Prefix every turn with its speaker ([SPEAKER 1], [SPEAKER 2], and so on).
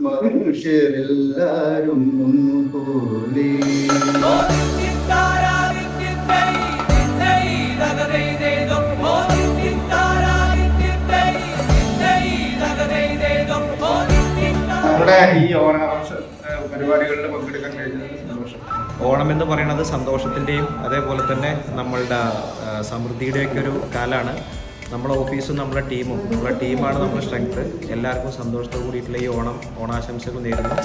[SPEAKER 1] മനുഷ്യരെല്ലാരും ഒന്നുപോലെ.
[SPEAKER 2] നമ്മുടെ ഈ ഓണാഘോഷ പരിപാടികളിൽ പങ്കെടുക്കാൻ കഴിഞ്ഞത് സന്തോഷം.
[SPEAKER 3] ഓണം എന്ന് പറയുന്നത് സന്തോഷത്തിൻ്റെയും അതേപോലെ തന്നെ നമ്മളുടെ സമൃദ്ധിയുടെയൊക്കെ ഒരു കാലമാണ്. നമ്മളെ ഓഫീസും നമ്മളെ ടീമാണ് നമ്മുടെ സ്ട്രെങ്ത്. എല്ലാവർക്കും സന്തോഷത്തോടു കൂടിയിട്ടുള്ള ഈ ഓണാശംസകൾ നേരുന്നു.